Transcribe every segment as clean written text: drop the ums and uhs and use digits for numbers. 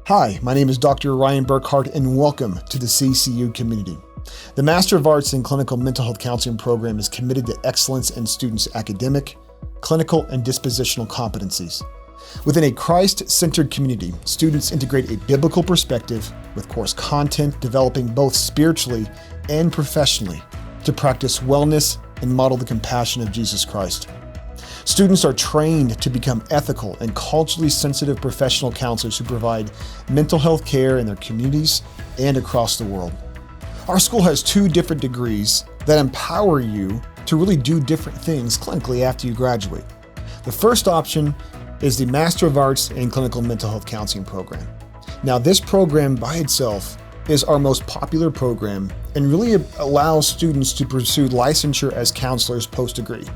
Hi, my name is Dr. Ryan Burkhar, and welcome to the CCU community. The Master of Arts in Clinical Mental Health Counseling program is committed to excellence in students' academic, clinical, and dispositional competencies. Within a Christ-centered community, students integrate a biblical perspective with course content developing both spiritually and professionally to practice wellness and model the compassion of Jesus Christ. Students are trained to become ethical and culturally sensitive professional counselors who provide mental health care in their communities and across the world. Our school has 2 different degrees that empower you to really do different things clinically after you graduate. The first option is the Master of Arts in Clinical Mental Health Counseling program. Now, this program by itself is our most popular program and really allows students to pursue licensure as counselors post-degree.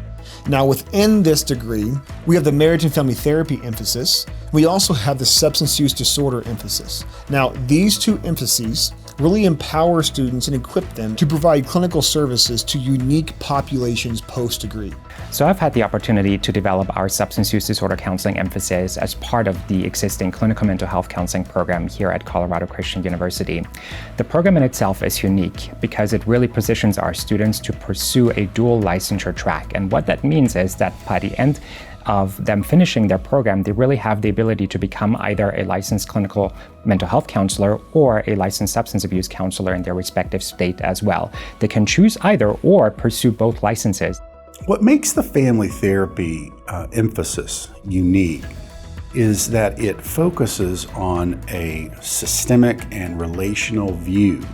Now, within this degree, we have the marriage and family therapy emphasis. We also have the substance use disorder emphasis. Now, these 2 emphases really empower students and equip them to provide clinical services to unique populations post-degree. So I've had the opportunity to develop our substance use disorder counseling emphasis as part of the existing clinical mental health counseling program here at Colorado Christian University. The program in itself is unique because it really positions our students to pursue a dual licensure track. And what that means is that by the end of them finishing their program, they really have the ability to become either a licensed clinical mental health counselor or a licensed substance abuse counselor in their respective state as well. They can choose either or pursue both licenses. What makes the family therapy emphasis unique is that it focuses on a systemic and relational view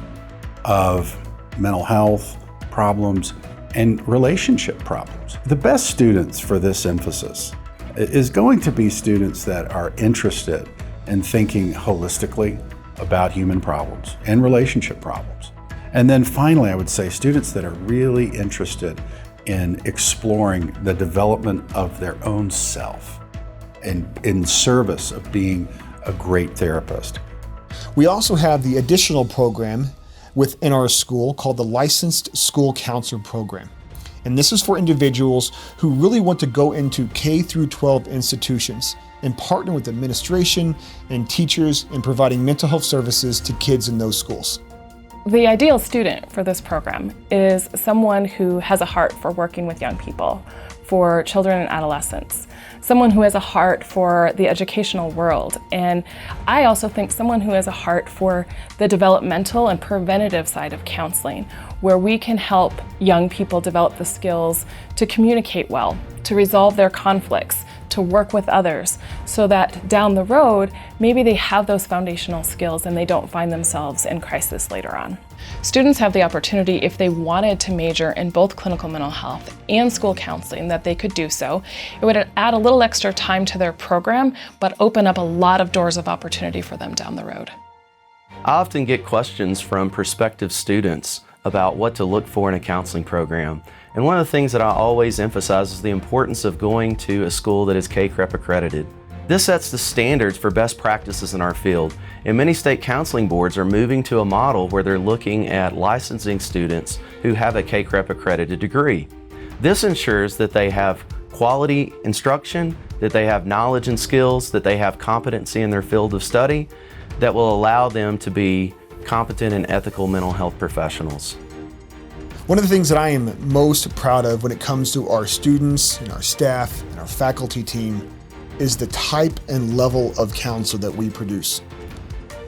of mental health problems and relationship problems. The best students for this emphasis is going to be students that are interested in thinking holistically about human problems and relationship problems. And then finally, I would say students that are really interested in exploring the development of their own self and in service of being a great therapist. We also have the additional program within our school called the Licensed School Counselor Program. And this is for individuals who really want to go into K through 12 institutions and partner with administration and teachers in providing mental health services to kids in those schools. The ideal student for this program is someone who has a heart for working with young people, for children and adolescents, someone who has a heart for the educational world, and I also think someone who has a heart for the developmental and preventative side of counseling, where we can help young people develop the skills to communicate well, to resolve their conflicts, to work with others, so that down the road, maybe they have those foundational skills and they don't find themselves in crisis later on. Students have the opportunity, if they wanted to major in both clinical mental health and school counseling, that they could do so. It would add a little extra time to their program, but open up a lot of doors of opportunity for them down the road. I often get questions from prospective students about what to look for in a counseling program. And one of the things that I always emphasize is the importance of going to a school that is KCREP accredited. This sets the standards for best practices in our field, and many state counseling boards are moving to a model where they're looking at licensing students who have a KCREP accredited degree. This ensures that they have quality instruction, that they have knowledge and skills, that they have competency in their field of study that will allow them to be competent and ethical mental health professionals. One of the things that I am most proud of when it comes to our students and our staff and our faculty team is the type and level of counselor that we produce.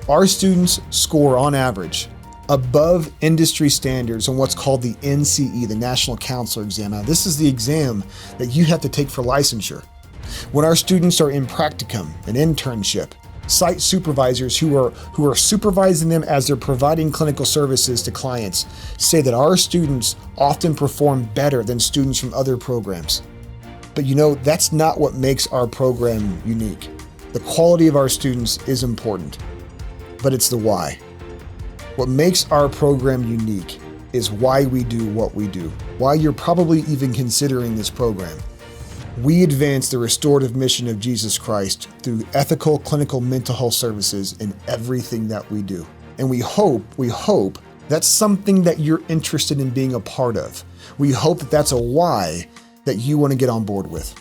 Our students score on average above industry standards on what's called the NCE, the National Counselor Exam. Now, this is the exam that you have to take for licensure. When our students are in practicum, an internship, site supervisors who are supervising them as they're providing clinical services to clients say that our students often perform better than students from other programs. But you know, that's not what makes our program unique. The quality of our students is important, but it's the why. What makes our program unique is why we do what we do, why you're probably even considering this program. We advance the restorative mission of Jesus Christ through ethical clinical mental health services in everything that we do. And we hope that's something that you're interested in being a part of. We hope that that's a why that you want to get on board with.